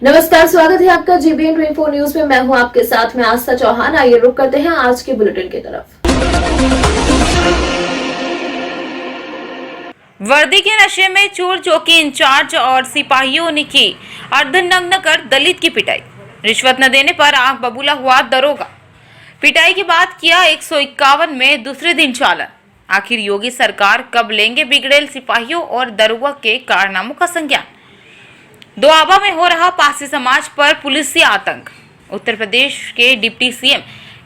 नमस्कार, स्वागत है आपका जीबीएन 24 न्यूज में। मैं हूं आपके साथ में आस्था चौहान। आइए रुक करते हैं आज के बुलेटिन की तरफ। वर्दी के नशे में चोर चौकी इंचार्ज और सिपाहियों ने की अर्धनग्न कर दलित की पिटाई। रिश्वत न देने पर आंख बबूला हुआ दरोगा। पिटाई के बाद किया 151 में दूसरे दिन चालान। आखिर योगी सरकार कब लेंगे बिगड़ेल सिपाहियों और दरोगा के कारनामों का संज्ञान। दोआबा में हो रहा पारसी समाज पर पुलिसी आतंक। उत्तर प्रदेश के डिप्टी सीएम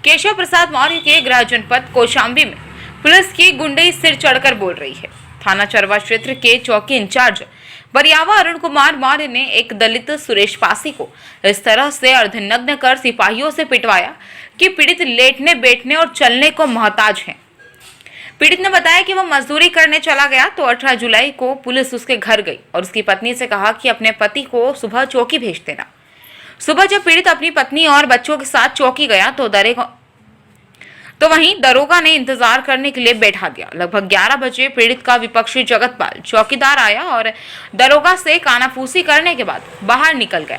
केशव प्रसाद मौर्य के गृह जनपद कौशाम्बी में पुलिस की गुंडई सिर चढ़कर बोल रही है। थाना चरवा क्षेत्र के चौकी इंचार्ज बरियावा अरुण कुमार मौर्य ने एक दलित सुरेश पासी को इस तरह से अर्धनग्न कर सिपाहियों से पिटवाया कि पीड़ित लेटने बैठने और चलने को मोहताज है। पीड़ित ने बताया कि वह मजदूरी करने चला गया तो 18 जुलाई को पुलिस उसके घर गई और उसकी पत्नी से कहा कि अपने पति को सुबह चौकी भेज देना। सुबह जब पीड़ित अपनी पत्नी और बच्चों के साथ चौकी गया तो वहीं दरोगा ने इंतजार करने के लिए बैठा दिया। लगभग 11 बजे पीड़ित का विपक्षी जगतपाल चौकीदार आया और दरोगा से कानाफूसी करने के बाद बाहर निकल गया।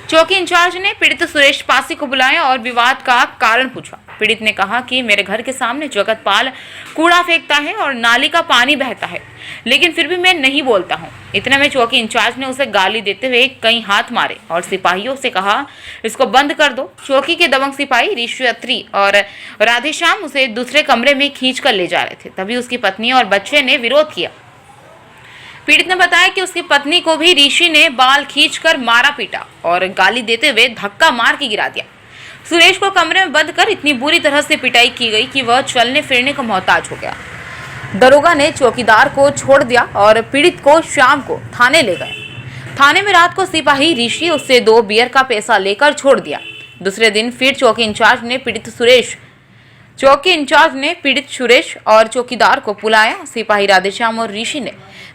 चौकी इंचार्ज ने पीड़ित सुरेश पासी को बुलाया और विवाद का कारण पूछा। पीड़ित ने कहा कि मेरे घर के सामने जगतपाल कूड़ा फेंकता है और नाली का पानी बहता है, लेकिन फिर भी मैं नहीं बोलता हूँ। इतने में चौकी इंचार्ज ने उसे गाली देते हुए कई हाथ मारे और सिपाहियों से कहा इसको बंद कर दो। चौकी के दबंग सिपाही ऋषि अत्री और राधेश्याम उसे दूसरे कमरे में खींच कर ले जा रहे थे। तभी उसकी पत्नी और बच्चे ने विरोध किया। पीड़ित ने बताया कि उसकी पत्नी को भी ऋषि ने बाल खींचकर मारा पीटा और गाली देते हुए धक्का मार के गिरा दिया। सुरेश को कमरे में बंद कर इतनी बुरी तरह से पिटाई की गई कि वह चलने फिरने को मोहताज हो गया। दरोगा ने चौकीदार को छोड़ दिया और पीड़ित को शाम को थाने ले गए। थाने में रात को सिपाही ऋषि उससे 2 बियर का पैसा लेकर छोड़ दिया। दूसरे दिन फिर चौकी इंचार्ज ने पीड़ित सुरेश और चौकीदार को बुलाया। सिपाही राधेश्याम और ऋषि ने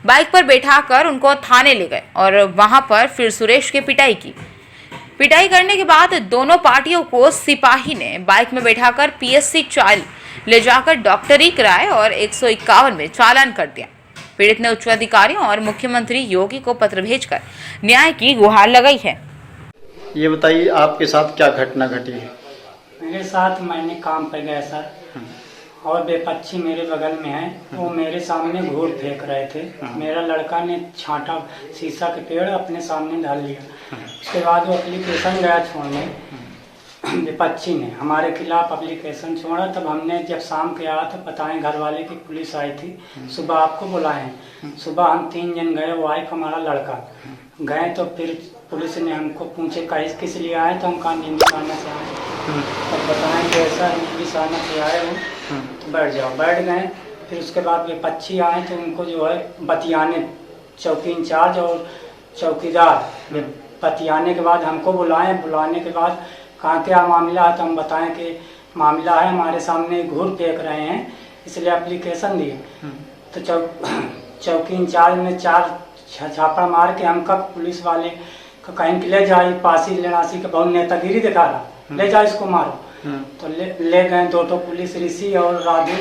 बाइक पर बैठाकर उनको थाने ले गए और वहां पर फिर सुरेश की पिटाई की। पिटाई करने के बाद दोनों पार्टियों को सिपाही ने बाइक में बैठाकर पीएससी चाइल्ड ले जाकर डॉक्टरी कराए और 151 में चालान कर दिया। पीड़ित ने उच्च अधिकारियों और मुख्यमंत्री योगी को पत्र भेजकर न्याय की गुहार लगाई है। ये बताइए आपके साथ क्या घटना घटी है? मेरे साथ मैंने काम पर गया सर, और बेपच्छी मेरे बगल में है, वो मेरे सामने घूर फेंक रहे थे। मेरा लड़का ने छांटा शीशा के पेड़ अपने सामने डाल लिया। उसके बाद वो एप्लीकेशन गया छोड़ने, बेपच्छी ने हमारे खिलाफ एप्लीकेशन छोड़ा। तब हमने जब शाम के आया तो बताएं घर वाले की पुलिस आई थी, सुबह आपको बुलाएं। सुबह हम 3 जन गए, वाइफ हमारा लड़का गए। तो फिर पुलिस ने हमको पूछे किस लिए आए, तो हम कहा नींबू खाने से आए। तब बताएं कि ऐसा नींबू खाने से आए हो तो बैठ जाओ। बैठ गए। फिर उसके बाद बेपच्छी आए तो उनको जो है बतियाने, चौकी इंचार्ज और चौकीदार बतियाने के बाद हमको बुलाएं। बुलाने के बाद कहा क्या मामला है, तो हम बताएं कि मामला है हमारे सामने घूर फेंक रहे हैं, इसलिए एप्लीकेशन दिए। तो चौकी इंचार्ज ने 4 छापा मार के हमका पुलिस वाले को कहीं ले जाए, पासी लेनासी के बहुत नेतागिरी दिखा रहा, ले जाए इसको मारो। तो ले गए 2 पुलिस, ऋषि और राधे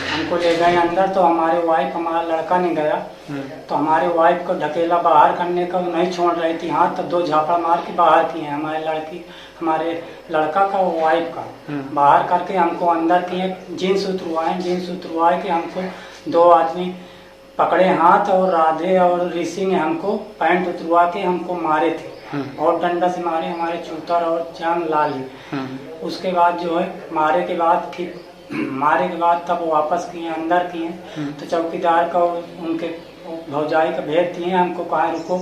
हमको ले गए अंदर। तो हमारे वाइफ, हमारा लड़का नहीं गया। तो हमारे वाइफ को ढकेला बाहर करने का, नहीं छोड़ रही थी हाथ। तब 2 झापड़ मार के बाहर किए हमारे लड़का का, वाइफ का बाहर करके हमको अंदर किए। जीन्स उतरवाए कि हमको 2 आदमी पकड़े हाथ, और राधे और ऋषि ने हमको पैंट उतरवा के हमको मारे थे और डंडा से मारे, हमारे चूतर और जान लाल। उसके बाद जो है मारे के बाद तब वापस किए, अंदर किए। तो चौकीदार का और उनके भौजाई का भेज दिए। हमको कहा रुको,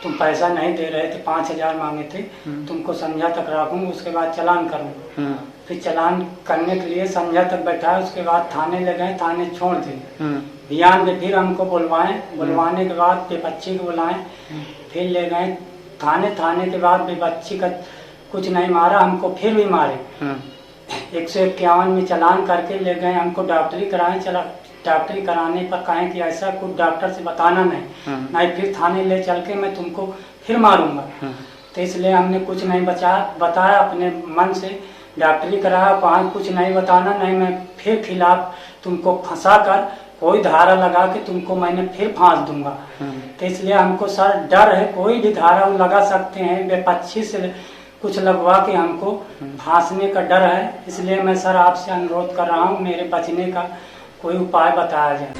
तुम पैसा नहीं दे रहे थे, 5000 मांगे थे, तुमको संध्या तक रखूंगा, उसके बाद चालान करूँगा। फिर चालान करने के लिए संध्या तक बैठा। उसके बाद थाने ले गए, थाने छोड़ दिए। बिहान में फिर हमको बुलवाने के बाद बेपच्छी को बुलाएं, फिर ले गए थाने के बाद बेपच्छी का कुछ नहीं मारा, हमको फिर भी मारे। 151 में चालान करके ले गए, हमको डॉक्टरी कराएं। डॉक्टरी कराने पर कहें कि ऐसा कुछ डॉक्टर से बताना नहीं, फिर थाने ले चल के मैं तुमको फिर मारूंगा। तो इसलिए हमने कुछ नहीं बताया, अपने मन से डॉक्टरी कराया। कहा कुछ नहीं बताना, नहीं मैं फिर खिलाफ तुमको फंसा कर कोई धारा लगा के तुमको मैंने फिर फांस दूंगा। तो इसलिए हमको सर डर है, कोई भी धारा हम लगा सकते हैं, बेपक्षी से कुछ लगवा के हमको फांसने का डर है। इसलिए मैं सर आपसे अनुरोध कर रहा हूँ, मेरे बचने का कोई उपाय बताया जाए।